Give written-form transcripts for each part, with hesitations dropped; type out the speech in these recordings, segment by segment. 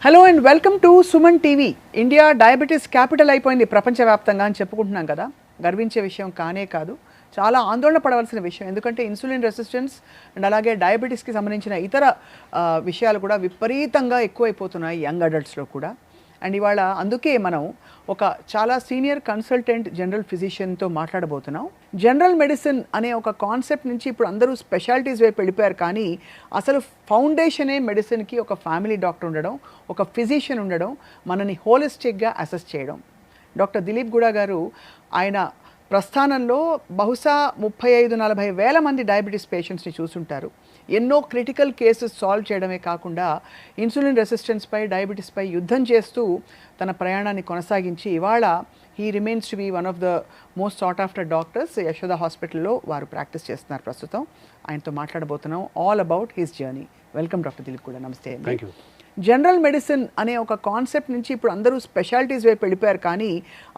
Hello and welcome to Suman TV. India diabetes capital అయిపోయింది ప్రపంచవ్యాప్తంగా అని చెప్పుకుంటున్నాం కదా. గర్వించే విషయం కానే కాదు, చాలా ఆందోళన పడవలసిన విషయం. ఎందుకంటే ఇన్సులిన్ రెసిస్టెన్స్ అండ్ అలాగే డయాబెటీస్కి సంబంధించిన ఇతర విషయాలు కూడా విపరీతంగా ఎక్కువైపోతున్నాయి యంగ్ అడల్ట్స్లో కూడా. అండ్ ఇవాళ అందుకే మనం ఒక చాలా సీనియర్ కన్సల్టెంట్ జనరల్ ఫిజిషియన్తో మాట్లాడబోతున్నాం. జనరల్ మెడిసిన్ అనే ఒక కాన్సెప్ట్ నుంచి ఇప్పుడు అందరూ స్పెషాలిటీస్ వైపు వెళ్ళిపోయారు, కానీ అసలు ఫౌండేషనే మెడిసిన్కి ఒక ఫ్యామిలీ డాక్టర్ ఉండడం, ఒక ఫిజిషియన్ ఉండడం, మనని హోలిస్టిక్గా అసెస్ చేయడం. డాక్టర్ దిలీప్ గూడా గారు ఆయన ప్రస్థానంలో బహుశా 35-40 వేల మంది డయాబెటీస్ పేషెంట్స్ని చూసుంటారు. ఎన్నో క్రిటికల్ కేసెస్ సాల్వ్ చేయడమే కాకుండా ఇన్సులిన్ రెసిస్టెన్స్పై, డయాబెటీస్పై యుద్ధం చేస్తూ తన ప్రయాణాన్ని కొనసాగించి ఇవాళ he remains to be one of the most sought after doctors. Yashoda హాస్పిటల్లో వారు ప్రాక్టీస్ చేస్తున్నారు ప్రస్తుతం. ఆయనతో మాట్లాడబోతున్నాం all about his journey. Welcome doctor Dilip కూడా. నమస్తే. Thank you. జనరల్ మెడిసిన్ అనే ఒక కాన్సెప్ట్ నుంచి ఇప్పుడు అందరూ స్పెషాలిటీస్ వైపు వెళ్ళిపోయారు, కానీ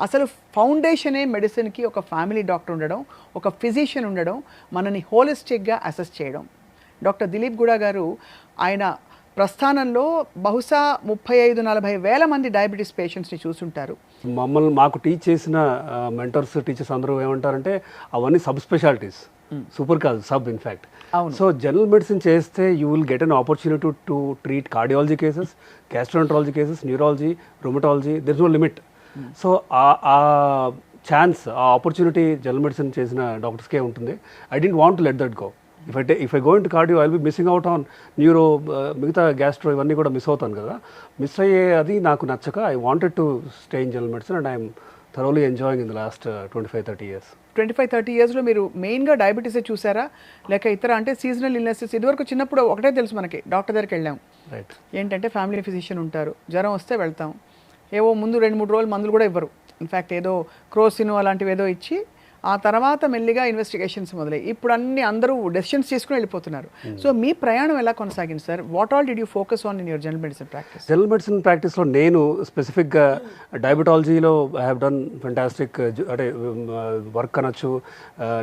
అసలు ఫౌండేషనే మెడిసిన్కి ఒక ఫ్యామిలీ డాక్టర్ ఉండడం, ఒక ఫిజిషియన్ ఉండడం, మనని హోలిస్టిక్గా అసెస్ చేయడం. డాక్టర్ దిలీప్ గూడా గారు ఆయన ప్రస్థానంలో బహుశా 35-40 వేల మంది డయాబెటీస్ పేషెంట్స్ని చూసుంటారు. మాకు టీచ్ చేసిన మెంటర్స్, టీచర్స్ అందరూ ఏమంటారంటే అవన్నీ సబ్ స్పెషాలిటీస్, సూపర్ కాదు, sub in fact. So general medicine చేస్తే you will get an opportunity to treat cardiology cases, gastroenterology cases, neurology, rheumatology. There is no limit. So ఆ ఛాన్స్, ఆ ఆపర్చునిటీ జనరల్ మెడిసిన్ చేసిన డాక్టర్స్కే ఉంటుంది. I don't want to let that go. If I go into cardio I will be missing out on neuro, మిగతా gastro ఇవన్నీ కూడా miss అవుతాను కదా. మిస్ అయ్యే అది నాకు నచ్చక I wanted to stay in general medicine and I'm thoroughly enjoying in the last 25-30 years. 25-30 yearsలో మీరు మెయిన్గా డయాబెటీసే చూసారా, లేక ఇతర అంటే సీజనల్ ఇల్నెసెస్? ఇదివరకు చిన్నప్పుడు ఒకటే తెలుసు మనకి, డాక్టర్ దగ్గరికి వెళ్ళాం, రైట్, ఏంటంటే ఫ్యామిలీ ఫిజిషియన్ ఉంటారు, జ్వరం వస్తే వెళ్తాం, ఏవో ముందు 2-3 రోజులు మందులు కూడా ఇవ్వరు. ఇన్ఫ్యాక్ట్ ఏదో క్రోసిన్ అలాంటివి ఏదో ఇచ్చి ఆ తర్వాత మెల్లిగా ఇన్వెస్టిగేషన్స్ మొదలై ఇప్పుడు అందరూ డెసిషన్స్ తీసుకుని వెళ్ళిపోతున్నారు. సో మీ ప్రయాణం ఎలా కొనసాగింది sir? What all did you focus on in your general medicine practice? General medicine ప్రాక్టీస్లో నేను స్పెసిఫిక్గా డయాబెటాలజీలో ఐ హ్యావ్ డన్ ఫెంటాస్టిక్ అంటే వర్క్ అనొచ్చు.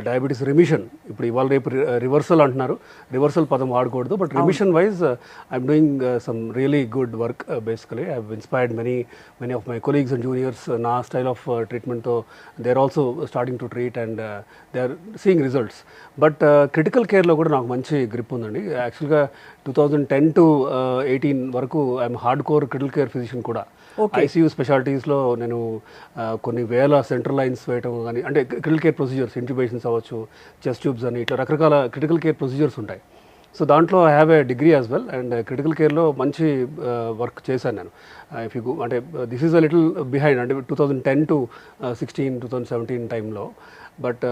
డయాబెటీస్ రిమిషన్, ఇప్పుడు ఇవాళ రేపు రివర్సల్ అంటున్నారు, రివర్సల్ పదం వాడకూడదు, but remission wise I'm doing some really good work. Basically I have inspired many of my colleagues and juniors. నా స్టైల్ ఆఫ్ ట్రీట్మెంట్తో they are also starting to treat and they are seeing results. But critical కేర్లో కూడా నాకు మంచి grip ఉందండి. యాక్చువల్గా 2010 to 18 వరకు I'm hard core critical care physician కూడా. ఐసీయూ స్పెషాలిటీస్లో నేను కొన్ని వేల సెంట్రల్ లైన్స్ వేయటం కానీ, అంటే క్రిటికల్ కేర్ ప్రొసీజర్స్, ఇంట్యూబేషన్స్ అవ్వచ్చు, చెస్ట్ ట్యూబ్స్ అని, ఇట్లా రకరకాల క్రిటికల్ కేర్ ప్రొసీజర్స్ ఉంటాయి. సో దాంట్లో I have a degree as well, and critical కేర్లో మంచి వర్క్ చేశాను నేను. ఇఫ్ యూ అంటే this is a little behind, అంటే 2010 to 16, 2017 టైంలో. బట్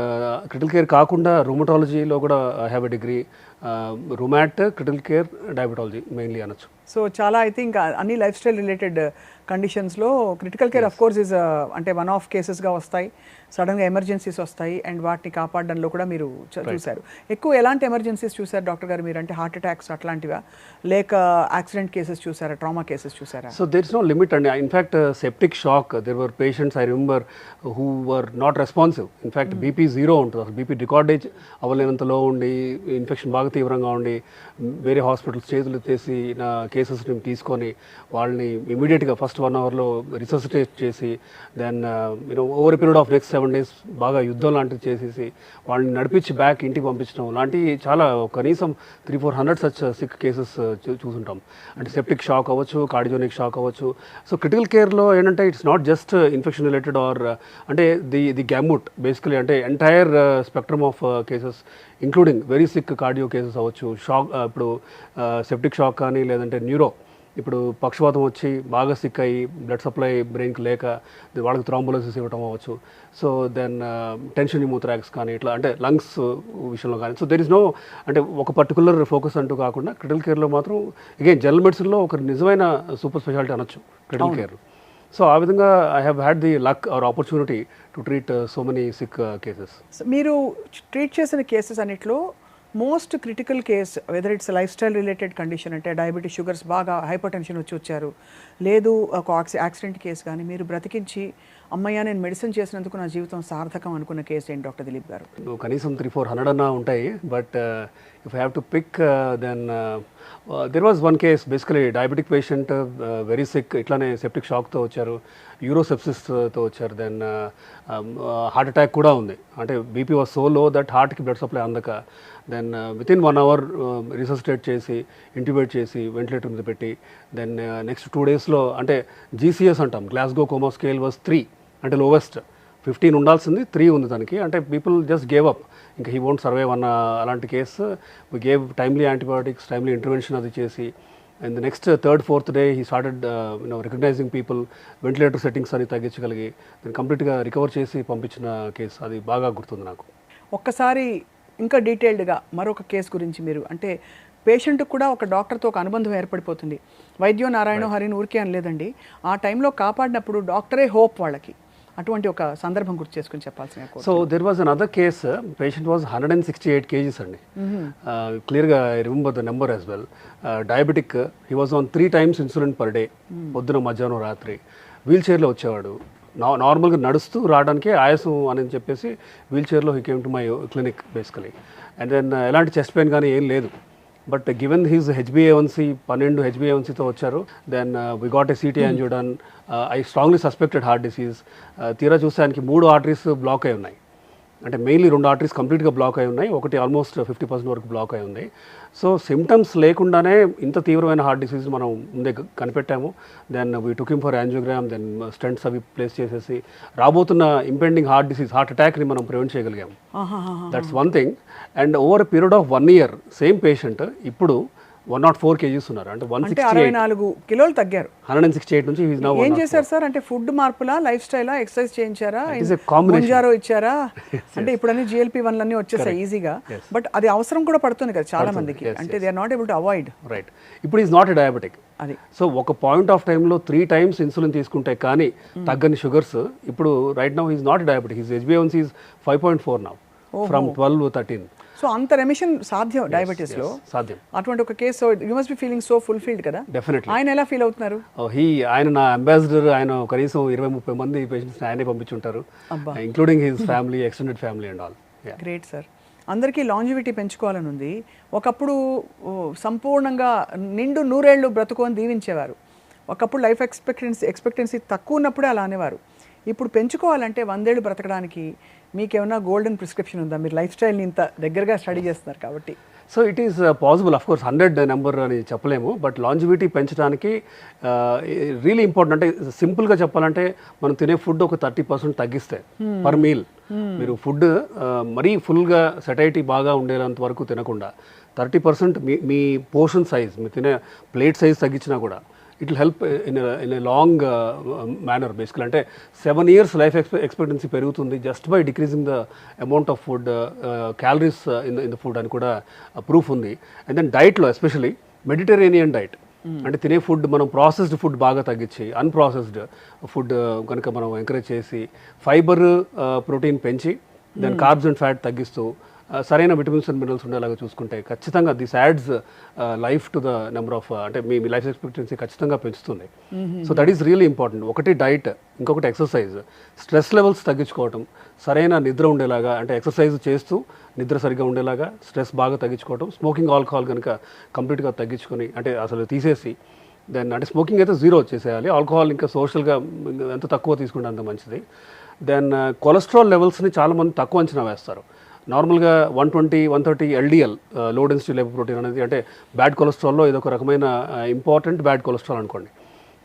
క్రిటికల్ కేర్ కాకుండా రూమటాలజీలో కూడా ఐ హ్యావ్ ఎ డిగ్రీ. రుమాట్, క్రిటికల్ కేర్, డయాబెటాలజీ మెయిన్లీ అనొచ్చు. సో చాలా ఐ థింక్ అన్ని లైఫ్ స్టైల్ రిలేటెడ్ కండిషన్స్లో critical care of course is అంటే వన్ ఆఫ్ కేసెస్గా వస్తాయి, సడన్గా ఎమర్జెన్సీస్ వస్తాయి, అండ్ వాటిని కాపాడడంలో కూడా మీరు చూశారు. ఎక్కువ ఎలాంటి ఎమర్జెన్సీస్ చూసారు డాక్టర్ గారు మీరు? అంటే హార్ట్ అటాక్స్ అట్లాంటివా, లేక యాక్సిడెంట్ కేసెస్ చూసారా, ట్రామా కేసెస్ చూసారా? So there is no limit అండి. In fact septic shock, there were patients I remember who were not responsive. In fact BP 0 ఉంటుంది, అసలు బీపీ రికార్డేజ్ అవ్వలేనంతలో ఉండి, ఇన్ఫెక్షన్ బాగా తీవ్రంగా ఉండి, వేరే హాస్పిటల్స్ చేతులు ఎత్తేసి నా కేసెస్ని తీసుకొని వాళ్ళని ఇమీడియట్గా ఫస్ట్ 1 hourలో రిససిటేట్ చేసి, then over period of next 7 days బాగా యుద్ధం లాంటివి చేసేసి వాళ్ళని నడిపించి బ్యాక్ ఇంటికి పంపించడం లాంటివి చాలా, కనీసం 300-400 సచ్ సిక్ కేసెస్ చూసుంటాం. అంటే సెప్టిక్ షాక్ అవ్వచ్చు, కార్డియోనిక్ షాక్ అవ్వచ్చు. సో క్రిటికల్ కేర్లో ఏంటంటే it's not just infection related or అంటే ది గ్యాముట్ బేసికలీ, అంటే entire spectrum of cases including very sick cardio cases అవ్వచ్చు. షాక్, ఇప్పుడు సెప్టిక్ షాక్ కానీ, లేదంటే న్యూరో, ఇప్పుడు పక్షవాతం వచ్చి బాగా సిక్ అయ్యి బ్లడ్ సప్లై బ్రెయిన్కి లేక వాళ్ళకి థ్రాంబోలసిస్ ఇవ్వటం అవ్వచ్చు. సో దెన్ టెన్షన్ న్యూమోథ్రాక్స్ కానీ, ఇట్లా అంటే లంగ్స్ విషయంలో కానీ. సో దెర్ ఇస్ నో అంటే ఒక పర్టికులర్ ఫోకస్ అంటూ కాకుండా క్రిటికల్ కేర్లో మాత్రం అగైన్ జనరల్ మెడిసిన్లో ఒక నిజమైన సూపర్ స్పెషాలిటీ అనొచ్చు క్రిటికల్ కేర్. సో ఆ విధంగా I have had the luck or opportunity to treat so many sick cases. మీరు ట్రీట్ చేసిన కేసెస్ అన్నిట్లో most critical case, whether it's life style related condition, అంటే డయాబెటీస్, షుగర్స్, బాగా hypertension వచ్చారు, లేదు ఒక యాక్సిడెంట్ కేసు కానీ, మీరు బ్రతికించి అమ్మయ్య నేను మెడిసిన్ చేసినందుకు నా జీవితం సార్థకం అనుకున్న కేసు ఏంటి డాక్టర్ దిలీప్ గారు? కనీసం 300-400 అన్నా ఉంటాయి. But if I have to pick then there was one case, basically diabetic patient, very sick, ఇట్లానే సెప్టిక్ షాక్తో వచ్చారు, యూరోసెప్సిస్తో వచ్చారు, దెన్ హార్ట్ అటాక్ కూడా ఉంది. అంటే బీపీ వాజ్ సో లో దట్ హార్ట్కి బ్లడ్ సప్లై అందక, దెన్ వితిన్ 1 hour రిసస్టేట్ చేసి ఇంట్యూబేట్ చేసి వెంటిలేటర్ మీద పెట్టి, దెన్ నెక్స్ట్ 2 daysలో అంటే జీసీఎస్ అంటాం, గ్లాస్గో కోమా స్కేల్ వాజ్ 3, అంటే లోవెస్ట్. 15 ఉండాల్సింది 3 ఉంది తనకి. అంటే పీపుల్ జస్ట్ గేవ్ అప్, ఇంకా హీ వోంట్ సర్వైవ్ అన్న అలాంటి కేసు. We gave timely antibiotics, timely intervention అది చేసి, and the next 3rd, 4th day he started recognizing people, ventilator settings అని తగ్గించగలిగి దాన్ని కంప్లీట్గా రికవర్ చేసి పంపించిన కేసు. అది బాగా గుర్తుంది నాకు. ఒక్కసారి ఇంకా డీటెయిల్డ్గా మరొక కేసు గురించి మీరు, అంటే పేషెంట్కి కూడా ఒక డాక్టర్తో ఒక అనుబంధం ఏర్పడిపోతుంది. వైద్యో నారాయణ హరిని ఊరికే అనలేదండి, ఆ టైంలో కాపాడినప్పుడు డాక్టరే హోప్ వాళ్ళకి. అటువంటి ఒక సందర్భం గుర్తు చేసుకుని చెప్పాల్సిన. So there was another case, patient was 168 kgs అండి. క్లియర్గా I remember the number as well. Diabetic, he was on 3 times insulin per day, పొద్దున మధ్యాహ్నం రాత్రి. వీల్ చైర్లో వచ్చేవాడు, నార్మల్గా నడుస్తూ రావడానికి ఆయాసం అని చెప్పేసి వీల్ చైర్లో he came to my clinic basically. And then ఎలాంటి చెస్ట్ పెయిన్ కానీ ఏం లేదు. బట్ గివెన్ హిజ్ HbA1c 12 HbA1cతో వచ్చారు. Then we got a CT angio done. I strongly suspected heart disease. తీరా చూస్తే ఆయనకి 3 arteries బ్లాక్ అయి ఉన్నాయి. అంటే మెయిన్లీ 2 arteries కంప్లీట్గా బ్లాక్ అయి ఉన్నాయి, ఒకటి ఆల్మోస్ట్ 50% వరకు బ్లాక్ అయి ఉంది. సో సిమ్టమ్స్ లేకుండానే ఇంత తీవ్రమైన హార్ట్ డిసీజ్ మనం ముందే కనిపెట్టాము. Then we took him for angiogram, then stents అవి ప్లేస్ చేసేసి రాబోతున్న ఇంపెండింగ్ హార్ట్ డిసీజ్, హార్ట్ అటాక్ని మనం ప్రివెంట్ చేయగలిగాము. That's one thing. And over period of 1 year same patient ఇప్పుడు 104 kgs ఉన్నారు. అంటే 164 కిలోలు తగ్గారు. 168 నుంచి ఈజ్ నౌ. ఏం చేశారు సార్? అంటే ఫుడ్ మార్పులా, లైఫ్ స్టైలా, ఎక్సర్సైజ్ చేయించారా, ముంజారో ఇచ్చారా? అంటే ఇప్పుడు అన్ని GLP-1 అన్నీ వచ్చేసాయి ఈజీగా, బట్ అది అవసరం కూడా పడుతుంది కదా చాలా మందికి. అంటే they are not able to avoid. Right. ఇప్పుడు ఈజ్ నాట్ ఎ డయాబెటిక్. అది సో ఒక పాయింట్ ఆఫ్ టైంలో 3 times ఇన్సులిన్ తీసుకుంటే కానీ తగ్గని షుగర్స్, ఇప్పుడు right now is not diabetic. His HbA1c is 5.4 now from 12 13. So అంత రెమిషన్ సాధ్యం డయాబెటీస్ లో, సాధ్యం. అటువంటి ఒక కేసు you must be feeling so fulfilled కదా. డెఫినెట్లీ. ఆయన ఎలా ఫీల్ అవుతున్నారు? ఆయన నా అంబాసిడర్. ఆయన కనీసం 20-30 మంది పేషెంట్స్ ఆయనే పంపించుంటారు, including his family, extended family and all. Great sir. అందరికీ లాంజివిటీ పెంచుకోవాలని ఉంది. సంపూర్ణంగా నిండు 100 ఏళ్ళు బ్రతుకు అని దీవించేవారు. ఒకప్పుడు లైఫ్ ఎక్స్పెక్టెన్సీ తక్కువ ఉన్నప్పుడే అలా అనేవారు. ఇప్పుడు పెంచుకోవాలంటే 100 ఏళ్ళు బ్రతకడానికి మీకేమన్నా గోల్డెన్ ప్రిస్క్రిప్షన్ ఉందా? మీరు లైఫ్ స్టైల్ని ఇంత దగ్గరగా స్టడీ చేస్తున్నారు కాబట్టి. So it is possible. Of course 100 number అని చెప్పలేము, బట్ లాంజివిటీ పెంచడానికి రియలీ ఇంపార్టెంట్. అంటే సింపుల్గా చెప్పాలంటే మనం తినే ఫుడ్ ఒక 30% తగ్గిస్తే పర్ మీల్, మీరు ఫుడ్ మరీ ఫుల్గా సెటైటీ బాగా ఉండేంత వరకు తినకుండా 30% మీ పోర్షన్ సైజ్, మీరు తినే ప్లేట్ సైజ్ తగ్గించినా కూడా it will help in a long manner. బేసికల్ అంటే 7 years లైఫ్ ఎక్స్పెక్టెన్సీ పెరుగుతుంది just by decreasing the amount of food, calories in the food అని కూడా ప్రూఫ్ ఉంది. అండ్ దెన్ డైట్లో ఎస్పెషలీ మెడిటరేనియన్ డైట్, అంటే తినే ఫుడ్ మనం ప్రాసెస్డ్ ఫుడ్ బాగా తగ్గించి అన్ప్రాసెస్డ్ ఫుడ్ కనుక మనం ఎంకరేజ్ చేసి, ఫైబర్ ప్రోటీన్ పెంచి, దెన్ కార్బ్స్ అండ్ ఫ్యాట్ తగ్గిస్తూ, సరైన విటమిన్స్ అండ్ మినరల్స్ ఉండేలాగా చూసుకుంటే ఖచ్చితంగా this ads life to the number of, అంటే మీ లైఫ్ ఎక్స్పెక్టెన్సీ ఖచ్చితంగా పెంచుతుంది. So that is really important. ఒకటి డైట్, ఇంకొకటి ఎక్సర్సైజ్, స్ట్రెస్ లెవెల్స్ తగ్గించుకోవటం, సరైన నిద్ర ఉండేలాగా, అంటే ఎక్సర్సైజ్ చేస్తూ నిద్ర సరిగ్గా ఉండేలాగా స్ట్రెస్ బాగా తగ్గించుకోవటం, స్మోకింగ్ ఆల్కహాల్ కనుక కంప్లీట్గా తగ్గించుకొని, అంటే అసలు తీసేసి, దెన్ అంటే స్మోకింగ్ అయితే 0 చేసేయాలి, ఆల్కహాల్ ఇంకా సోషల్గా ఎంత తక్కువ తీసుకుంటే అంత మంచిది. దెన్ కొలెస్ట్రాల్ లెవెల్స్ని చాలామంది తక్కువ అంచనా వేస్తారు. నార్మల్గా 120-130 LDL, లో డెన్సిటీ లిపోప్రోటీన్ అనేది, అంటే బ్యాడ్ కొలెస్ట్రాల్లో ఇదొక రకమైన ఇంపార్టెంట్ బ్యాడ్ కొలెస్ట్రాల్ అనుకోండి.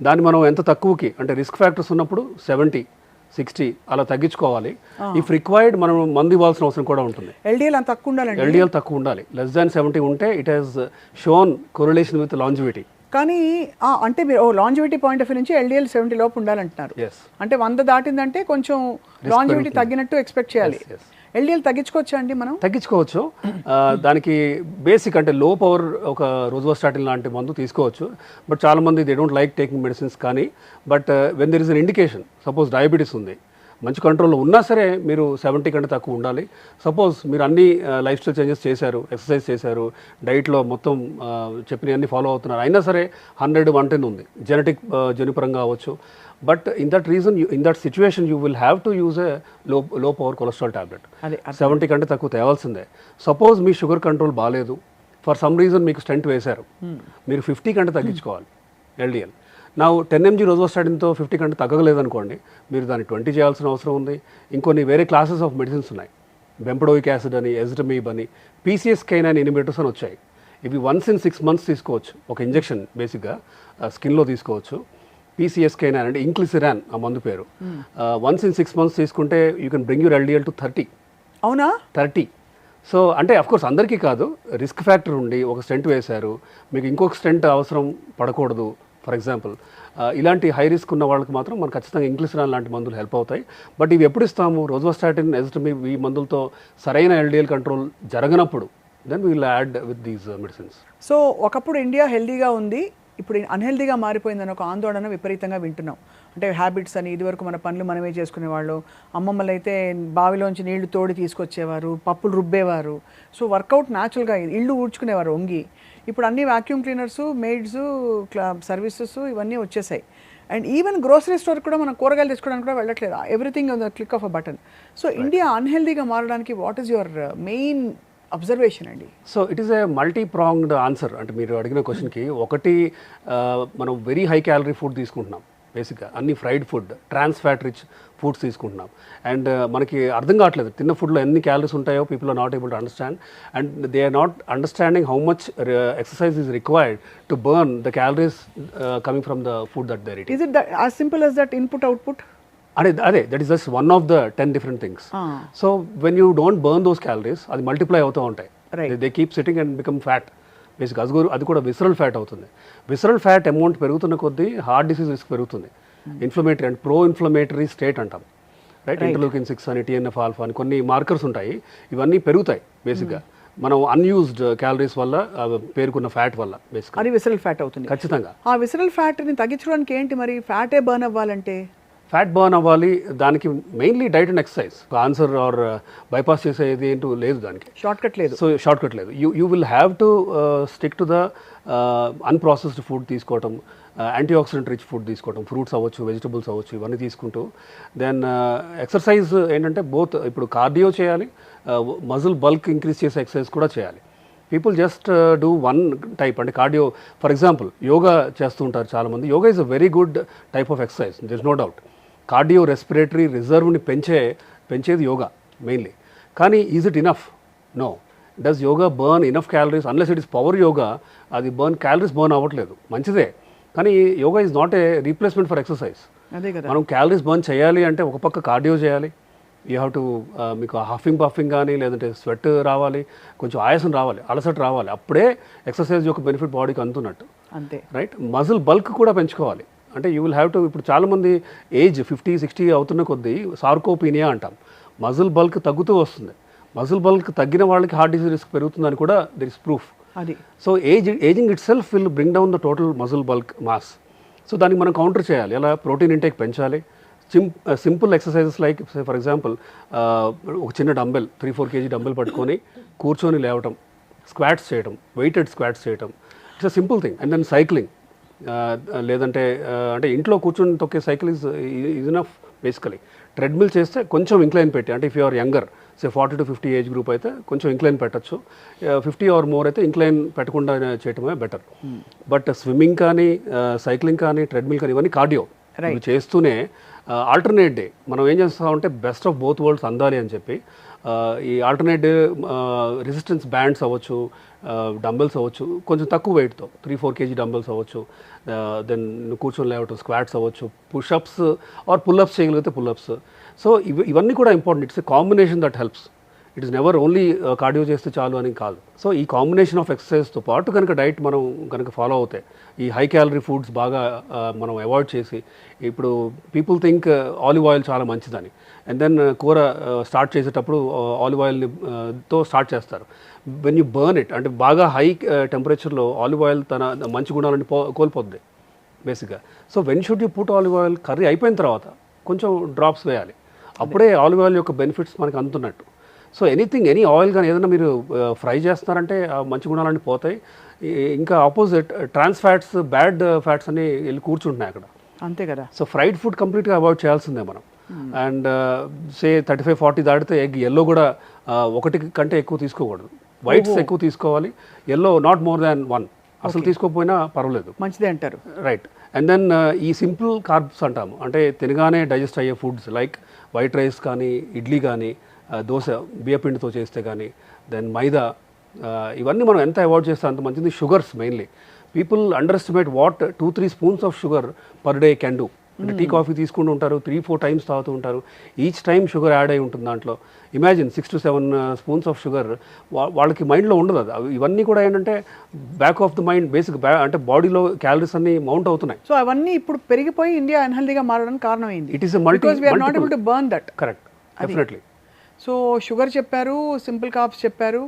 దాన్ని మనం ఎంత తక్కువకి, అంటే రిస్క్ ఫ్యాక్టర్స్ ఉన్నప్పుడు 70-60 అలా తగ్గించుకోవాలి. ఇఫ్ రిక్వైర్డ్ మనం మందు ఇవ్వాల్సిన అవసరం కూడా ఉంటుంది. LDL తక్కువ ఉండాలి. LDL తక్కువ ఉండాలి. లెస్ దాన్ 70 ఉంటే it has shown correlation with longevity. కానీ అంటే మీరు లాంజివిటీ పాయింట్ ఆఫ్ వ్యూ నుంచి LDL 70 లోపు ఉండాలంటున్నారు. అంటే 100 దాటిందంటే కొంచెం లాంజివిటీ తగ్గినట్టు ఎక్స్పెక్ట్ చేయాలి. LDL తగ్గించుకోవచ్చా అండి? మనం తగ్గించుకోవచ్చు. దానికి బేసిక్ అంటే లో పవర్ ఒక రోజ్వాస్టాటిన్ లాంటి మందు తీసుకోవచ్చు. బట్ చాలామంది they don't like taking medicines. కానీ but when there is an indication, suppose diabetes ఉంది, మంచి కంట్రోల్లో ఉన్నా సరే మీరు 70 కంటే తక్కువ ఉండాలి. సపోజ్ మీరు అన్ని లైఫ్ స్టైల్ చేంజెస్ చేశారు, ఎక్సర్సైజ్ చేశారు, డైట్లో మొత్తం చెప్పినవన్నీ ఫాలో అవుతున్నారు, అయినా సరే 100, 110 ఉంది, జెనెటిక్ జన్యుపరంగా అవ్వచ్చు. But in that reason in that situation you will have to use a లో పవర్ కొలెస్ట్రాల్ టాబ్లెట్. 70 కంటే తక్కువ తేవాల్సిందే. సపోజ్ మీ షుగర్ కంట్రోల్ బాగాలేదు, ఫర్ సమ్ రీజన్ మీకు స్టెంట్ వేశారు, మీరు 50 కంటే తగ్గించుకోవాలి ఎల్డిఎల్. నా 10 mg రోజ్వాస్టాటిన్తో 50 కంటే తగ్గలేదనుకోండి, మీరు దాన్ని 20 చేయాల్సిన అవసరం ఉంది. ఇంకొన్ని వేరే క్లాసెస్ ఆఫ్ మెడిసిన్స్ ఉన్నాయి, బెంపడోయిక్ యాసిడ్ అని, ఎజిటమీబ్ అని, PCSK9 ఇన్హిబిటర్స్ అని వచ్చాయి. ఇవి వన్స్ ఇన్ 6 months తీసుకోవచ్చు, ఒక ఇంజెక్షన్ బేసిక్గా స్కిన్లో తీసుకోవచ్చు. PCSK9 అంటే ఇంక్లిసిరాన్ ఆ మందు పేరు. వన్స్ ఇన్ 6 months తీసుకుంటే you can bring your LDL to 30. అవునా? 30. సో అంటే అఫ్కోర్స్ అందరికీ కాదు, రిస్క్ ఫ్యాక్టర్ ఉండి ఒక స్టెంట్ వేశారు, మీకు ఇంకొక స్టెంట్ అవసరం పడకూడదు ఫర్ ఎగ్జాంపుల్, ఇలాంటి హై రిస్క్ ఉన్న వాళ్ళకి మాత్రం మనకు ఖచ్చితంగా ఇంక్లిసిరాన్ లాంటి మందులు హెల్ప్ అవుతాయి. బట్ ఇవి ఎప్పుడు ఇస్తాము? రోజ్వాస్టాటిన్, ఎజిటమీబ్ ఈ మందులతో సరైన LDL కంట్రోల్ జరగనప్పుడు then we will add with these medicines. So ఒకప్పుడు ఇండియా హెల్దీగా ఉంది, ఇప్పుడు అన్హెల్దీగా మారిపోయిందని ఒక ఆందోళన విపరీతంగా వింటున్నాం. అంటే హ్యాబిట్స్ అని, ఇదివరకు మన పనులు మనమే చేసుకునేవాళ్ళు, అమ్మమ్మలు అయితే బావిలోంచి నీళ్లు తోడి తీసుకొచ్చేవారు, పప్పులు రుబ్బేవారు, సో వర్కౌట్ న్యాచురల్గా ఇల్లు ఊడ్చుకునేవారు వంగి. ఇప్పుడు అన్ని వాక్యూమ్ క్లీనర్స్, మెయిడ్స్, సర్వీసెస్ ఇవన్నీ వచ్చేసాయి. అండ్ ఈవెన్ గ్రోసరీ స్టోర్ కూడా మనం కూరగాయలు తెచ్చుకోవడానికి కూడా వెళ్ళట్లేదు, everything on the click of a button. So India అన్హెల్దీగా మారడానికి what is your main observation అండి? So it is a multi pronged answer. అంటే మీరు అడిగిన క్వశ్చన్కి ఒకటి, మనం వెరీ హై క్యాలరీ ఫుడ్ తీసుకుంటున్నాం, బేసిక్గా అన్ని fried food, trans fat rich foods తీసుకుంటున్నాం. అండ్ మనకి అర్థం కావట్లేదు తిన్న ఫుడ్లో ఎన్ని క్యాలరీస్ ఉంటాయో, people are not able to understand, and they are not understanding how much exercise is required to burn the calories coming from the food that there it is. Is it as simple as that input output? అదే that is just one of the 10 different things. So when you don't burn those calories, అది multiply అవుతూ ఉంటాయి, they keep sitting and become fat. Basic అది కూడా visceral fat అవుతుంది. Visceral fat amount పెరుగుతున్న కొద్దీ heart disease risk పెరుగుతుంది. Inflammatory and pro inflammatory state అంటాం, రైట్? ఇంటర్లూకిన్ 6 అని, TNF ఆల్ఫా అని కొన్ని మార్కర్స్ ఉంటాయి, ఇవన్నీ పెరుగుతాయి బేసిక్గా మనం అన్యూజ్డ్ క్యాలరీస్ వల్ల, పేరుకున్న ఫ్యాట్ వల్ల. బేసిక్ అది విసరల్ ఫ్యాట్ అవుతుంది ఖచ్చితంగా. ఆ విసరల్ ఫ్యాట్ని తగ్గించడానికి ఏంటి మరి? ఫ్యాటే బర్న్ అవ్వాలంటే, ఫ్యాట్ బర్న్ అవ్వాలి, దానికి mainly diet and exercise. Answer or bypass చేసేది ఏంటో లేదు, దానికి షార్ట్ కట్ లేదు. సో షార్ట్ కట్ లేదు. You will have to stick to the unprocessed food తీసుకోవటం, యాంటీ ఆక్సిడెంట్ రిచ్ ఫుడ్ తీసుకోవటం, ఫ్రూట్స్ అవ్వచ్చు, వెజిటబుల్స్ అవ్వచ్చు, ఇవన్నీ తీసుకుంటూ దెన్ ఎక్సర్సైజ్ ఏంటంటే బోత్ ఇప్పుడు కార్డియో చేయాలి, మజిల్ బల్క్ ఇంక్రీజ్ చేసే ఎక్సర్సైజ్ కూడా చేయాలి. People just do one type, అంటే కార్డియో ఫర్ ఎగ్జాంపుల్ యోగా చేస్తూ ఉంటారు చాలామంది. Yoga is a very good type of exercise, there is no doubt. Cardio respiratory రిజర్వ్ని పెంచేది యోగా మెయిన్లీ. కానీ is it enough? No. Does yoga burn enough calories? Unless it is power yoga, అది calories burn అవ్వట్లేదు, మంచిదే. కానీ yoga is not a replacement for exercise. అదే కదా, మనం క్యాలరీస్ బర్న్ చేయాలి అంటే ఒక పక్క కార్డియో చేయాలి, యూ హ్యావ్ టు మీకు హఫింగ్ పఫింగ్ కానీ, లేదంటే స్వెట్ రావాలి, కొంచెం ఆయాసం రావాలి, అలసట రావాలి, అప్పుడే ఎక్సర్సైజ్ యొక్క బెనిఫిట్ బాడీకి అందుతున్నట్టు, అంతే, రైట్? మజిల్ బల్క్ కూడా పెంచుకోవాలి. అంటే యూ విల్ హ్యావ్ టు, ఇప్పుడు చాలామంది ఏజ్ 50, 60 అవుతున్న కొద్దీ సార్కోపీనియా అంటాం, మజిల్ బల్క్ తగ్గుతూ వస్తుంది. మజిల్ బల్క్ తగ్గిన వాళ్ళకి హార్ట్ డిసీజ్ రిస్క్ పెరుగుతుందని కూడా దెర్ ఇస్ ప్రూఫ్. అది so ageing it self will bring down the total muscle bulk mass. So దానికి మనం కౌంటర్ చేయాలి. ఎలా? ప్రోటీన్ ఇంటేక్ పెంచాలి. Simple exercises like for example ఒక చిన్న డంబెల్ 3-4 kg డంబెల్ పట్టుకొని కూర్చొని లేవటం, స్క్వాట్స్ చేయటం, వెయిటెడ్ స్క్వాట్స్ చేయటం, it's a simple thing. And then cycling, లేదంటే అంటే ఇంట్లో కూర్చొని తొక్కే cycle is enough basically. Treadmill చేస్తే కొంచెం ఇంక్లైన్ పెట్టి, అంటే if you are younger, say 40 to 50 age group అయితే కొంచెం ఇంక్లైన్ పెట్టచ్చు, 50 or more అయితే ఇంక్లైన్ పెట్టకుండా చేయటమే బెటర్. బట్ స్విమ్మింగ్ కానీ, సైక్లింగ్ కానీ, ట్రెడ్మిల్ కానీ, ఇవన్నీ కార్డియో ఇవి చేస్తూనే ఆల్టర్నేట్ డే మనం ఏం చేస్తామంటే బెస్ట్ ఆఫ్ బోత్ వరల్డ్స్ అందాలి అని చెప్పి ఈ ఆల్టర్నేట్ డే రెసిస్టెన్స్ బ్యాండ్స్ అవ్వచ్చు, డంబెల్స్ అవ్వచ్చు, కొంచెం తక్కువ వెయిట్తో 3-4 kg డంబెల్స్ అవ్వచ్చు, దెన్ కూర్చొని లేవటం, స్క్వాట్స్ అవ్వచ్చు, పుషప్స్ ఆర్ పుల్అప్స్ చేయగలిగితే పుల్అప్స్. సో ఇవన్నీ కూడా important. It's a combination that helps. It is never only cardio చేస్తే చాలు అని కాదు. సో ఈ కాంబినేషన్ ఆఫ్ ఎక్సర్సైజ్తో పాటు కనుక డైట్ మనం కనుక ఫాలో అవుతాయి, ఈ హై క్యాలరీ ఫుడ్స్ బాగా మనం అవాయిడ్ చేసి, ఇప్పుడు పీపుల్ థింక్ ఆలివ్ ఆయిల్ చాలా మంచిదని, అండ్ దెన్ కూర స్టార్ట్ చేసేటప్పుడు ఆలివ్ ఆయిల్ని తో స్టార్ట్ చేస్తారు. వెన్ యూ బర్న్ ఇట్, అంటే బాగా హై టెంపరేచర్లో ఆలివ్ ఆయిల్ తన మంచి గుణాలని కోల్పోద్ది బేసిక్గా. So when should you put olive oil? Curry అయిపోయిన తర్వాత కొంచెం డ్రాప్స్ వేయాలి. అప్పుడే ఆలివ్ ఆయిల్ యొక్క బెనిఫిట్స్ మనకి అందుతున్నట్టు. సో ఎనీ ఆయిల్ కానీ ఏదైనా మీరు ఫ్రై చేస్తున్నారంటే ఆ మంచి గుణాలన్నీ పోతాయి. ఇంకా opposite trans fats, bad fats అని వెళ్ళి కూర్చుంటున్నాయి అక్కడ. అంతే కదా. సో ఫ్రైడ్ ఫుడ్ కంప్లీట్గా అవాయిడ్ చేయాల్సిందే మనం. అండ్ సే 35-40 దాటితే ఎగ్ ఎల్లో కూడా ఒకటి కంటే ఎక్కువ తీసుకోకూడదు. వైట్స్ ఎక్కువ తీసుకోవాలి, ఎల్లో నాట్ మోర్ దాన్ 1 అసలు తీసుకోకపోయినా పర్వాలేదు, మంచిదే అంటారు. రైట్. అండ్ దెన్ ఈ సింపుల్ కార్బ్స్ అంటాము, అంటే తినగానే డైజెస్ట్ అయ్యే ఫుడ్స్ లైక్ వైట్ రైస్ కానీ, ఇడ్లీ కానీ, దోశ బియ్యపిండితో చేస్తే కానీ, దెన్ మైదా, ఇవన్నీ మనం ఎంత అవాయిడ్ చేస్తే అంత మంచిది. Sugars mainly people under estimate what 2-3 spoons of sugar per day can do. అంటే టీ కాఫీ తీసుకుంటూ ఉంటారు, 3-4 టైమ్స్ తాగుతూ ఉంటారు, ఈచ్ టైం షుగర్ యాడ్ అయి ఉంటుంది దాంట్లో. ఇమాజిన్ 6-7 స్పూన్స్ ఆఫ్ షుగర్ వాళ్ళకి మైండ్లో ఉండదు. అది ఇవన్నీ కూడా ఏంటంటే back of the mind, basic అంటే బాడీలో క్యాలరీస్ అన్ని మౌంట్ అవుతున్నాయి. సో అవన్నీ ఇప్పుడు పెరిగిపోయి ఇండియా అన్హెల్దీగా మారడానికి కారణం ఏంటి? It is not able to burn that. Correct, definitely. So sugar చెప్పారు, సింపుల్ కార్బ్స్ చెప్పారు,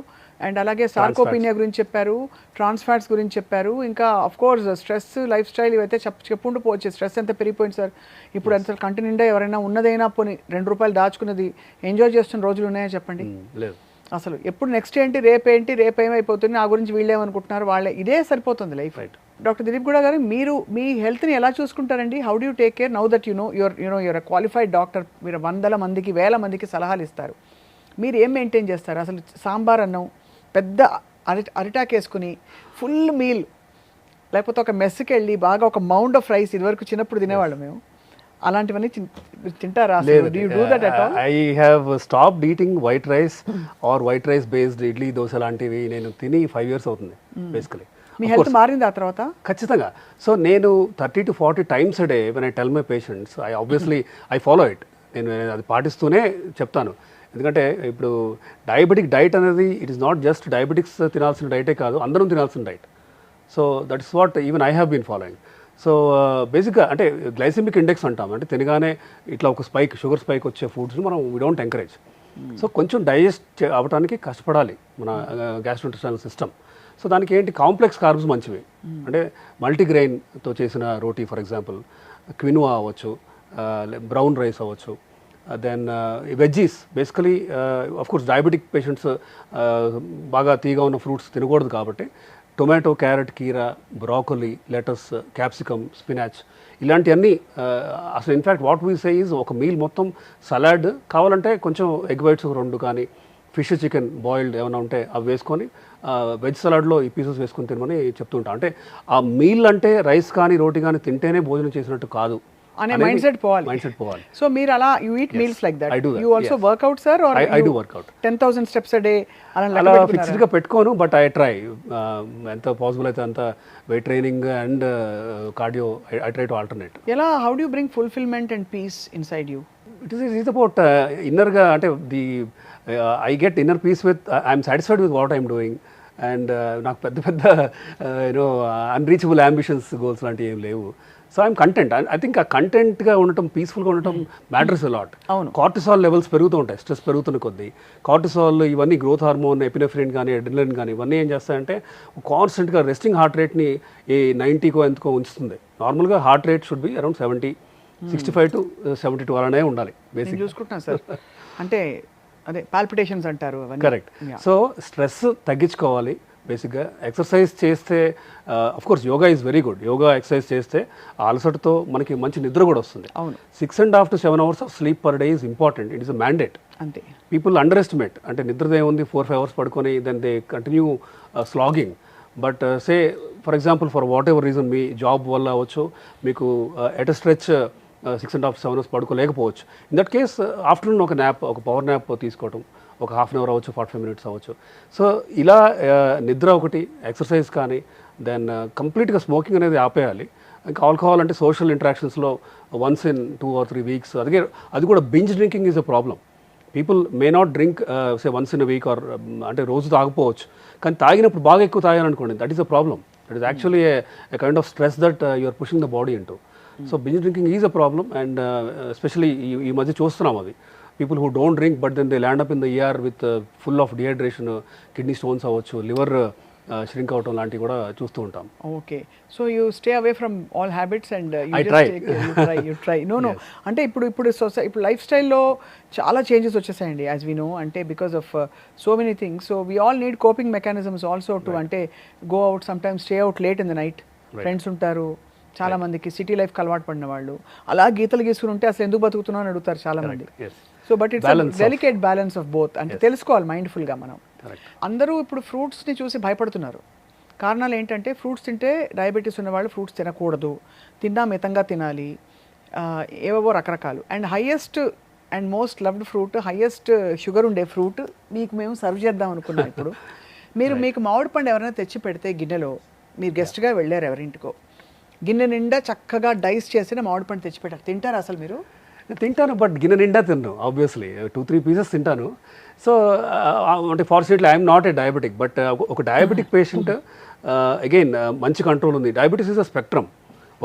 అండ్ అలాగే సార్కోపీనియా గురించి చెప్పారు, ట్రాన్స్ ఫ్యాట్స్ గురించి చెప్పారు, ఇంకా of course stress, life style, ఇవైతే చెప్పుకుంటూ పోవచ్చు. స్ట్రెస్ ఎంత పెరిగిపోయింది సార్ ఇప్పుడు. అసలు కంటి నిండా ఎవరైనా ఉన్నదైనా పోనీ ₹2 దాచుకున్నది ఎంజాయ్ చేస్తున్న రోజులు ఉన్నాయో చెప్పండి? లేదు. అసలు ఎప్పుడు నెక్స్ట్ ఏంటి, రేపేంటి, రేపేమైపోతుంది, నా గురించి వీళ్ళేమనుకుంటున్నారు, వాళ్ళే, ఇదే సరిపోతుంది లైఫ్. డాక్టర్ దిలీప్ గౌడ గారు, మీరు మీ హెల్త్ని ఎలా చూసుకుంటారండి? How do you take care now that your qualified doctor? మీరు 100 మందికి 1000 మందికి సలహాలు ఇస్తారు. మీరు ఏం మెయింటైన్ చేస్తారు? అసలు సాంబార్ అన్నం పెద్ద అరిటాక్ వేసుకుని ఫుల్ మీల్, లేకపోతే ఒక మెస్కి వెళ్ళి బాగా ఒక మౌండ్ ఆఫ్ రైస్, ఇదివరకు చిన్నప్పుడు తినేవాళ్ళం మేము, అలాంటివన్నీ తింటారా? I have stopped eating white rice or white rice based idli, dosa లాంటివి నేను తిని 5 years అవుతుంది బేసికలీ. మీ హెల్త్ మారింది ఆ తర్వాత? ఖచ్చితంగా. సో నేను 30-40 times a day when I tell my patients, I follow it. నేను అది పాటిస్తూనే చెప్తాను. ఎందుకంటే ఇప్పుడు డయాబెటిక్ డైట్ అనేది it is not just diabetics తినాల్సిన డైటే కాదు, అందరం తినాల్సిన diet. So that is what even I have been following. So బేసిక్గా అంటే గ్లైసెమిక్ ఇండెక్స్ అంటాం, అంటే తినగానే ఇట్లా ఒక షుగర్ స్పైక్ వచ్చే ఫుడ్స్ని మనం వీ డోంట్ ఎంకరేజ్. సో కొంచెం డైజెస్ట్ అవ్వడానికి కష్టపడాలి మన గ్యాస్ట్రోఇంటెస్టైనల్ సిస్టమ్. సో దానికి ఏంటి, కాంప్లెక్స్ కార్బ్స్ మంచివి, అంటే మల్టీగ్రెయిన్తో చేసిన రోటీ ఫర్ ఎగ్జాంపుల్, క్వినోవా అవ్వచ్చు, బ్రౌన్ రైస్ అవ్వచ్చు, then veggies. Basically course diabetic patients బాగా తీగా ఉన్న ఫ్రూట్స్ తినకూడదు కాబట్టి టొమాటో, క్యారెట్, కీరా, బ్రాకొలీ, లెటస్, క్యాప్సికమ్, స్పినాచ్, ఇలాంటివన్నీ అసలు in fact what we say is ఒక మీల్ మొత్తం సలాడ్, కావాలంటే కొంచెం ఎగ్ వైట్స్ 2 కానీ, ఫిష్, చికెన్ బాయిల్డ్ ఏమైనా ఉంటే అవి వేసుకొని వెజ్ సలాడ్లో ఈ పీసెస్ వేసుకొని తినమని చెప్తుంటాం. అంటే ఆ మీల్ అంటే రైస్ కానీ రోటీ కానీ తింటేనే భోజనం చేసినట్టు కాదు అనే మైండ్ సెట్ పోవాలి. సో మీరు అలా you eat meals like that. You also workout sir? Or I do workout 10,000 steps a day అలా ఫిక్స్డ్గా పెట్టుకోను, బట్ ఐ ట్రై ఎంత పాసిబుల్ అయితే అంత weight training and cardio I try to alternate. ఎలా, how do you bring fulfilment and peace inside you? It is about ఇన్నర్గా, అంటే I get inner peace with, I'm satisfied with what I'm doing. And నాకు పెద్ద unreachable ambitions, goals లాంటివి ఏం లేవు. So I'm content. I think ఆ కంటెంట్గా ఉండటం, పీస్ఫుల్గా ఉండటం మ్యాటర్స్ అలాట్. కార్టిసాల్ లెవెల్స్ పెరుగుతూ ఉంటాయి స్ట్రెస్ పెరుగుతున్న కొద్దీ. కార్టిసాల్ ఇవన్నీ గ్రోత్ హార్మోన్, ఎపినెఫ్రిన్ కానీ, అడ్రినలిన్ కానీ, ఇవన్నీ ఏం చేస్తాయంటే కాన్స్టెంట్గా రెస్టింగ్ హార్ట్ రేట్ని 90కో ఎంతకో ఉంచుతుంది. నార్మల్గా heart rate should be around 70, 65 to 72 అలానే ఉండాలి బేసిక్. చూసుకుంటున్నాను సార్, అంటే అదే పాల్పిటేషన్స్ అంటారు. కరెక్ట్. సో స్ట్రెస్ తగ్గించుకోవాలి బేసిక్గా. ఎక్సర్సైజ్ చేస్తే, course yoga is very good. Yoga exercise చేస్తే ఆ అలసటతో మనకి మంచి నిద్ర కూడా వస్తుంది. 6.5 to 7 hours of sleep per day is important. It is a mandate. అంతే. పీపుల్ అండర్ ఎస్టిమేట్, అంటే నిద్రదే ఉంది 4-5 hours పడుకొని then they continue slogging. But say for example for whatever reason, మీ జాబ్ వల్ల అవ్వచ్చు, మీకు ఎట్ అ స్ట్రెచ్ 6.5-7 hours పడుకోలేకపోవచ్చు. ఇన్ దట్ కేస్ ఆఫ్టర్నూన్ ఒక న్యాప్, ఒక పవర్ న్యాప్ తీసుకోవటం, ఒక 1/2 hour అవ్వచ్చు, 45 minutes అవ్వచ్చు. సో ఇలా నిద్ర ఒకటి, ఎక్సర్సైజ్ కానీ, దెన్ కంప్లీట్గా స్మోకింగ్ అనేది ఆపేయాలి. ఇంకా ఆల్కహాల్ అంటే సోషల్ ఇంటరాక్షన్స్లో once in 2 or 3 weeks, అది కూడా binge drinking is a problem. People may not drink say once in a week or అంటే రోజు తాగకపోవచ్చు, కానీ తాగినప్పుడు బాగా ఎక్కువ తాగాలనుకోండి, that is a problem. That is actually a kind of stress that you are pushing the body into. So binge drinking is a problem. And especially ఈ మధ్య చూస్తున్నాం అది. People who don't drink but then they land up in the ER with full of dehydration, kidney stones అవ్వచ్చు, liver shrink అవటం లాంటివి కూడా చూస్తూ ఉంటాం. Okay, so you stay away from all habits and I try. You try know అంటే ఇప్పుడు life స్టైల్లో చాలా చేంజెస్ వచ్చేసాయండి యాజ్ వి నో, అంటే because of so many things. So we all need coping mechanisms also to, అంటే go out sometimes, stay out late in the night, friends ఉంటారు చాలా మందికి, సిటీ లైఫ్కి అలవాటు పడిన వాళ్ళు అలా గీతలు గీసుకుని ఉంటే అసలు ఎందుకు బతుకుతున్నావు అని అడుగుతారు చాలా మంది. So but it's delicate balance of both, అంటే తెలుసుకోవాలి మైండ్ఫుల్గా మనం. అందరూ ఇప్పుడు ఫ్రూట్స్ని చూసి భయపడుతున్నారు. కారణాలు ఏంటంటే ఫ్రూట్స్ తింటే డయాబెటీస్ ఉన్నవాళ్ళు ఫ్రూట్స్ తినకూడదు, తిన్నా మితంగా తినాలి, ఏవేవో రకరకాలు. And highest and most loved fruit, highest sugar ఉండే ఫ్రూట్ మీకు మేము సర్వ్ చేద్దాం అనుకున్నాం. ఇప్పుడు మీకు మామిడి పండు ఎవరైనా తెచ్చి పెడితే గిన్నెలో, మీరు గెస్ట్గా వెళ్ళారు ఎవరింటికో, గిన్నె నిండా చక్కగా డైస్ చేసిన మామిడి పండు తెచ్చి పెట్టారు, తింటారా అసలు మీరు? తింటాను, బట్ గిన్నె నిండా తిన్నాను ఆబ్వియస్లీ, 2-3 పీసెస్ తింటాను. సో అంటే fortunately I'm not a diabetic, but ఒక డయాబెటిక్ పేషెంట్ అగైన్ మంచి కంట్రోల్ ఉంది. Diabetes is a spectrum.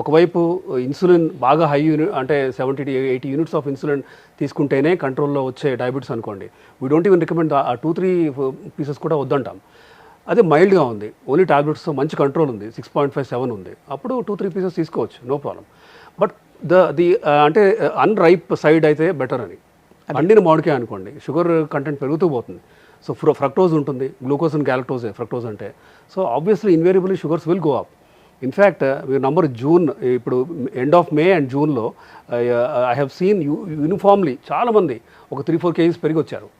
ఒకవైపు ఇన్సులిన్ బాగా హై అంటే 70 to 80 యూనిట్స్ ఆఫ్ ఇన్సులిన్ తీసుకుంటేనే కంట్రోల్లో వచ్చే డయాబెటీస్ అనుకోండి. వీ డోంట్ ఈవెన్ రికమెండ్ ఆ 2-3 పీసెస్ కూడా వద్దంటాం. అదే మైల్డ్గా ఉంది, ఓన్లీ టాబ్లెట్స్తో మంచి కంట్రోల్ ఉంది, 6.57 ఉంది, అప్పుడు 2-3 పీసెస్ తీసుకోవచ్చు, నో ప్రాబ్లం. బట్ ది అంటే అన్రైప్ సైడ్ అయితే బెటర్ అని. పండిన మామిడికాయ అనుకోండి, షుగర్ కంటెంట్ పెరుగుతూ పోతుంది. సో ఫ్రక్టోజ్ ఉంటుంది, గ్లూకోజ్ అండ్ గ్యాలక్టోజ్ ఫ్రక్టోజ్ అంటే. So obviously invariably sugars will go up. In fact మీరు నంబర్ జూన్, ఇప్పుడు ఎండ్ ఆఫ్ మే అండ్ జూన్లో ఐ హ్యావ్ సీన్ యూనిఫామ్లీ చాలామంది ఒక 3-4 kgs పెరిగి వచ్చారు.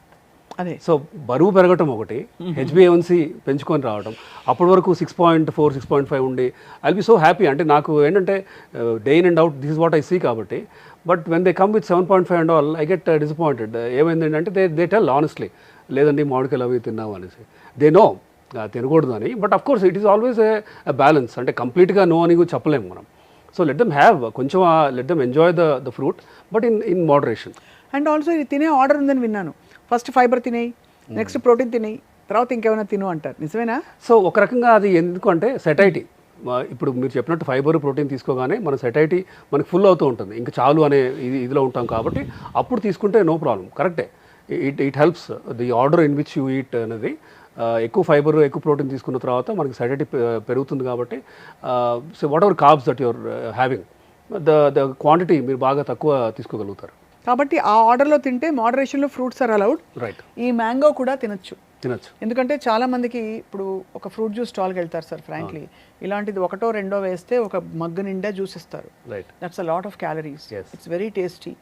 అదే, సో బరువు పెరగటం ఒకటి, హెచ్బిఏవన్సీ పెంచుకొని రావడం, అప్పటి వరకు 6.4, 6.5 ఉండి I will be so happy. అంటే నాకు ఏంటంటే day in and out this is what I see కాబట్టి. But when they come with 7.5 and all I get disappointed. ఏమైంది అంటే దే టెల్ ఆనెస్ట్లీ, లేదండి మామిడికాయలు అవి తిన్నావు అనేసి. దే నో తినకూడదు అని. But of course it is always a balance, అంటే కంప్లీట్గా నో అని కూడా చెప్పలేము మనం. సో లెట్ దెమ్ హ్యావ్ కొంచెం, let them enjoy the fruit, but in moderation. And also ఇది తినే ఆర్డర్ ఉందని విన్నాను, ఫస్ట్ ఫైబర్ తినేయి, నెక్స్ట్ ప్రోటీన్ తినేయి, తర్వాత ఇంకేమైనా తిను అంటారు, నిజమేనా? సో ఒక రకంగా అది ఎందుకు అంటే సెటైటీ. ఇప్పుడు మీరు చెప్పినట్టు ఫైబర్ ప్రోటీన్ తీసుకోగానే మన సెటైటీ మనకు ఫుల్ అవుతూ ఉంటుంది, ఇంకా చాలు అనే ఇదిలో ఉంటాం కాబట్టి అప్పుడు తీసుకుంటే నో ప్రాబ్లం, కరెక్టే. It helps the order in which you eat అనేది. ఎక్కువ ఫైబర్ ఎక్కువ ప్రోటీన్ తీసుకున్న తర్వాత మనకి సెటైటీ పెరుగుతుంది కాబట్టి so what ever carbs that your having, the quantity మీరు బాగా తక్కువ తీసుకోగలుగుతారు. కాబట్టి ఆ ఆర్డర్లో తింటే మోడరేషన్లో ఫ్రూట్స్ ఆర్ అలౌడ్. రైట్. ఈ మ్యాంగో కూడా తినొచ్చు. ఎందుకంటే చాలా మందికి ఇప్పుడు ఒక ఫ్రూట్ జ్యూస్ స్టాల్కి వెళ్తారు సార్, ఫ్రాంక్లీ ఇలాంటిది 1-2 వేస్తే ఒక మగ్గు నిండా జ్యూస్ ఇస్తారు. That's a lot of calories, it's very tasty.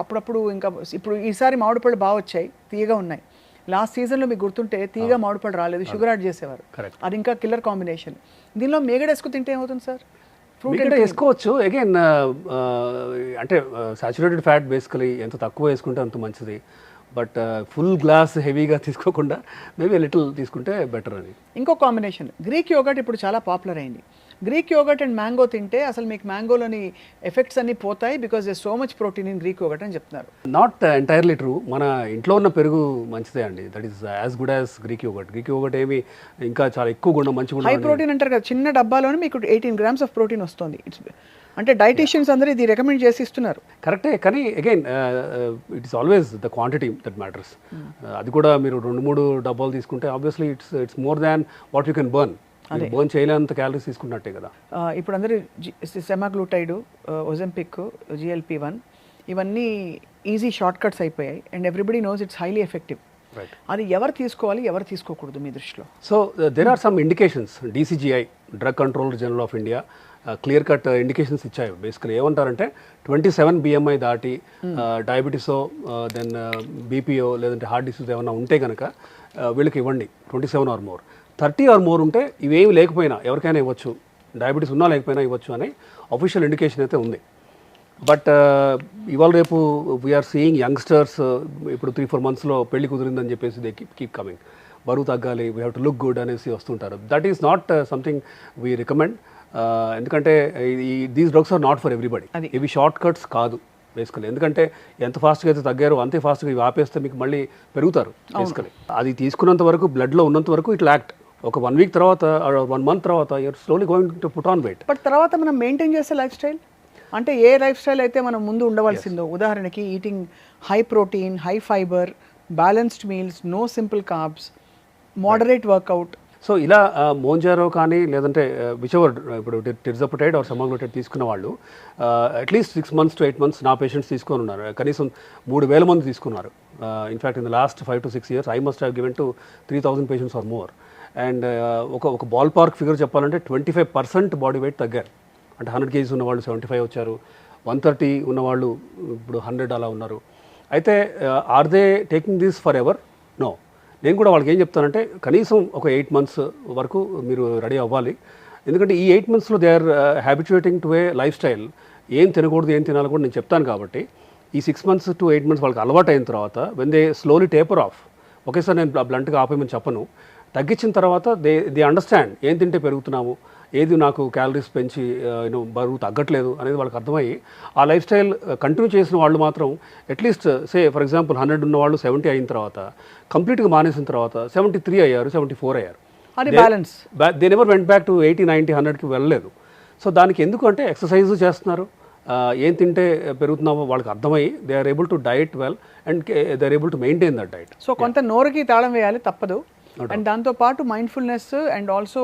అప్పుడప్పుడు ఇంకా ఇప్పుడు ఈసారి మామిడి పళ్ళు బాగా వచ్చాయి, తీయగా ఉన్నాయి. లాస్ట్ సీజన్లో మీకు గుర్తుంటే తీయగా మామిడి పళ్ళు రాలేదు, షుగర్ యాడ్ చేసేవారు, అది ఇంకా కిల్లర్ కాంబినేషన్. దీనిలో మేగడేసుకు తింటే ఏమవుతుంది సార్? ఫ్రూట్ అంటే వేసుకోవచ్చు అగైన్, అంటే సాచురేటెడ్ ఫ్యాట్ బేసికలీ ఎంత తక్కువ వేసుకుంటే అంత మంచిది. బట్ ఫుల్ గ్లాస్ హెవీగా తీసుకోకుండా మేబీ లిటిల్ తీసుకుంటే బెటర్ అని. ఇంకో కాంబినేషన్ గ్రీక్ యోగర్ట్ ఇప్పుడు చాలా పాపులర్ అయింది. గ్రీక్ యోగర్ట్ అండ్ మ్యాంగో తింటే అసలు మీకు మ్యాంగోలోని ఎఫెక్ట్స్ అన్ని పోతాయి, because they so much protein in Greek yoghurt అని చెప్తున్నారు. Not entirely true. మన ఇంట్లో ఉన్న పెరుగు మంచిదే అండి, that is as good as Greek yoghurt. Greek yoghurt ఏమి ఇంకా చాలా ఎక్కువ గుండం, మంచి గుండం, హై ప్రోటీన్ అంటారు కదా. చిన్న డబ్బాలోనే మీకు 18 grams ఆఫ్ ప్రోటీన్ వస్తుంది. ఇట్స్ అంటే డైటీషియన్స్ అందరూ ఇది రికమెండ్ చేసి ఇస్తున్నారు. కరెక్టే, కానీ again it is always the quantity that matters. అది కూడా మీరు 2-3 డబ్బాలు తీసుకుంటే obviously it's more than what you can burn. Burn చేయలేనంత క్యాలరీస్ తీసుకున్నట్టే కదా. ఇప్పుడు అందరూ సెమాగ్లూటైడ్, ఒజెంపిక్, GLP-1 ఇవన్నీ ఈజీ షార్ట్ కట్స్ అయిపోయాయి and everybody knows it's highly effective. అది ఎవరు తీసుకోవాలి, ఎవరు తీసుకోకూడదు మీ దృష్టిలో? So there are some indications. DCGI, drug controller general of India, clear cut indications ఇచ్చాయి. బేసికలీ ఏమంటారంటే 27 BMI దాటి డయాబెటీసో దెన్ బీపీఓ లేదంటే హార్ట్ డిసీజ్ ఏమైనా ఉంటే కనుక వీళ్ళకి ఇవ్వండి, 27 ఆర్ మోర్. 30 ఆర్ మోర్ ఉంటే ఇవేమి లేకపోయినా ఎవరికైనా ఇవ్వచ్చు, డయాబెటీస్ ఉన్నా లేకపోయినా ఇవ్వచ్చు అని అఫీషియల్ ఇండికేషన్ అయితే ఉంది. బట్ ఇవాళ రేపు వీఆర్ సీయింగ్ యంగ్స్టర్స్ ఇప్పుడు 3-4 monthsలో పెళ్లి కుదిరిందని చెప్పేసి దే కీప్ కమింగ్. బరువు తగ్గాలి, we have to look good అనేసి వస్తుంటారు. That is not something we recommend. ఎందుకంటే these drugs are not for everybody. ఇవి షార్ట్ కట్స్ కాదు బేసికలీ. ఎందుకంటే ఎంత ఫాస్ట్గా అయితే తగ్గారో అంతే ఫాస్ట్గా ఇవి ఆపేస్తే మీకు మళ్ళీ పెరుగుతారు బేసికలీ. అది తీసుకున్నంత వరకు, బ్లడ్లో ఉన్నంత వరకు ఇట్ యాక్ట్. ఒక 1 week తర్వాత, 1 month తర్వాత you are slowly going to put on weight. But తర్వాత మనం మెయింటైన్ చేసే లైఫ్ స్టైల్, అంటే ఏ లైఫ్ స్టైల్ అయితే మనం ముందు ఉండవలసిందో, ఉదాహరణకి eating high protein, high fibre, balanced meals, no simple carbs, moderate workout, so ఇలా మోంజారో కానీ లేదంటే విచవర్ ఇప్పుడు టిర్జపటైడ్ ఆర్ సమాగ్లూటైడ్ తీసుకున్న వాళ్ళు అట్లీస్ట్ 6 months to 8 months నా పేషెంట్స్ తీసుకొని ఉన్నారు. కనీసం 3,000 మంది తీసుకున్నారు. In fact in the last 5 to 6 years I must have given to 3,000 patients or more. And ఒక బాల్ పార్క్ ఫిగర్ చెప్పాలంటే 25% బాడీ వెయిట్ తగ్గారు. అంటే 100 kgs ఉన్న వాళ్ళు 75 వచ్చారు, 130 ఉన్నవాళ్ళు ఇప్పుడు 100 అలా ఉన్నారు. అయితే are they taking this for ever? No. నేను కూడా వాళ్ళకి ఏం చెప్తానంటే కనీసం ఒక 8 months వరకు మీరు రెడీ అవ్వాలి. ఎందుకంటే ఈ 8 monthsలో they are habituating to a lifestyle. ఏం తినకూడదు ఏం తినాలి కూడా నేను చెప్తాను. కాబట్టి ఈ 6 months to 8 months వాళ్ళకి అలవాటు అయిన తర్వాత when they slowly taper of, ఒకేసారి నేను బ్లంట్గా ఆపేయమని చెప్పను, తగ్గించిన తర్వాత దే అండర్స్టాండ్ ఏం తింటే పెరుగుతున్నాము, ఏది నాకు క్యాలరీస్ పెంచి బరువు తగ్గట్లేదు అనేది వాళ్ళకి అర్థమయ్యి ఆ లైఫ్ స్టైల్ కంటిన్యూ చేసిన వాళ్ళు మాత్రం అట్లీస్ట్ ఫర్ ఎగ్జాంపుల్ 100 ఉన్న వాళ్ళు 70 అయిన తర్వాత కంప్లీట్గా మానేసిన తర్వాత 73 అయ్యారు, 74 అయ్యారు. అది balance. They never went back to 80, 90, 100కి వెళ్ళలేదు. సో దానికి ఎందుకు అంటే ఎక్సర్సైజ్ చేస్తున్నారు, ఏం తింటే పెరుగుతున్నామో వాళ్ళకి అర్థమయ్యి they are able to diet well and they are able to maintain that diet. So కొంత నోరుకి తాళం వేయాలి, తప్పదు. అండ్ దాంతోపాటు మైండ్ఫుల్నెస్ అండ్ ఆల్సో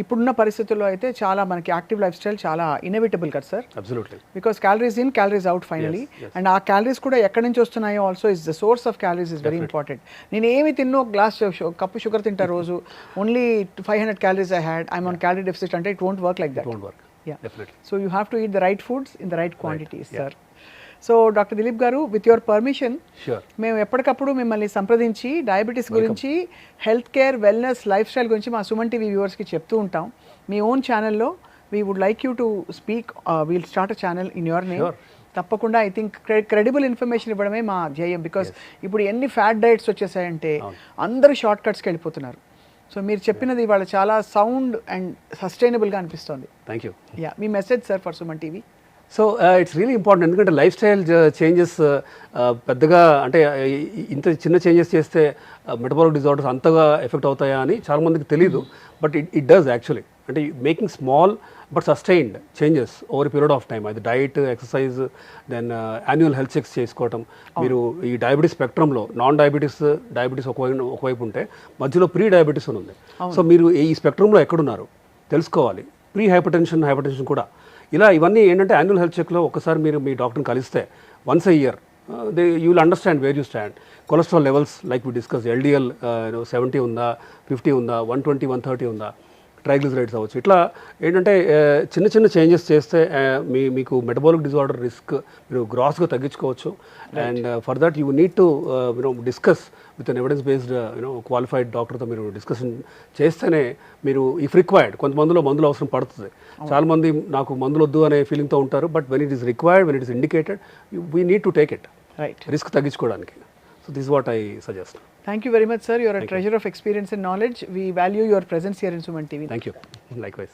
ఇప్పుడున్న పరిస్థితుల్లో అయితే చాలా మనకి యాక్టివ్ లైఫ్ స్టైల్ చాలా ఇన్నోవేటబుల్ కదా sir. Absolutely. Because calories in calories out finally. And ఆ క్యాలరీస్ కూడా ఎక్కడి నుంచి వస్తున్నాయో also is the source of calories is very important. నేను ఏమి తిన్నో గ్లాస్ కప్పు షుగర్ తింటా రోజు, only 500 calories I had, I'm on calorie deficit అంటే it won't work like that. It won't work. Yeah. Definitely. So you have to eat the right foods in the right quantities, sir. So doctor Dilip గారు, with your permission, Sure. మేము ఎప్పటికప్పుడు మిమ్మల్ని సంప్రదించి diabetes గురించి, health care, wellness, life style గురించి మా Suman TV వ్యూవర్స్కి చెప్తూ ఉంటాం. మీ ఓన్ ఛానల్లో we would like you to speak, we'll start a channel in your name. Sure. తప్పకుండా ఐ థింక్ క్రెడిబుల్ ఇన్ఫర్మేషన్ ఇవ్వడమే మా ధ్యేయం. బికాస్ ఇప్పుడు ఎన్ని ఫ్యాట్ డైట్స్ వచ్చేసాయంటే అందరూ షార్ట్ కట్స్కి వెళ్ళిపోతున్నారు. సో మీరు చెప్పినది ఇవాళ చాలా సౌండ్ అండ్ సస్టైనబుల్గా అనిపిస్తుంది. Thank you. Yeah, me message sir for Suman TV. So it's really important. ఎందుకంటే లైఫ్ స్టైల్ చేంజెస్ పెద్దగా అంటే ఇంత చిన్న చేంజెస్ చేస్తే మెటబాలిక్ డిజార్డర్స్ అంతగా ఎఫెక్ట్ అవుతాయా అని చాలామందికి తెలియదు. But it does actually. అంటే making small but sustained changes over period of time, అది diet, exercise, then annual health checks చేసుకోవటం. మీరు ఈ డయాబెటీస్ స్పెక్ట్రంలో నాన్ డయాబెటీస్ ఒకవైపు ఉంటే మధ్యలో ప్రీ డయాబెటీస్ అని ఉంది. సో మీరు ఈ స్పెక్ట్రంలో ఎక్కడున్నారు తెలుసుకోవాలి. ప్రీ హైపర్టెన్షన్ కూడా ఇలా ఇవన్నీ ఏంటంటే యాన్యువల్ హెల్త్ చెక్లో ఒకసారి మీరు మీ డాక్టర్ని కలిస్తే once a year you will understand where you stand. Cholesterol levels like we discuss, LDL 70 ఉందా, 50 ఉందా, 120, 130 ఉందా, ట్రైగ్లిజరైడ్స్ అవ్వచ్చు. ఇట్లా ఏంటంటే చిన్న చిన్న చేంజెస్ చేస్తే మీకు మెటబాలిక్ డిజార్డర్ రిస్క్ మీరు గ్రాస్గా తగ్గించుకోవచ్చు. And for that you need to discuss with an evidence based qualified డాక్టర్తో మీరు డిస్కషన్ చేస్తేనే మీరు ఇఫ్ రిక్వైర్డ్, కొంతమందిలో మందులు అవసరం పడుతుంది. చాలామంది నాకు మందులు వద్దు అనే ఫీలింగ్తో ఉంటారు. But when it is required, when it is indicated, we need to take it, right, risk తగ్గించుకోవడానికి. So this is what I suggest. Thank you very much, sir. You are a treasure of experience and knowledge. We value your presence here in Suman TV. Thank you. Likewise.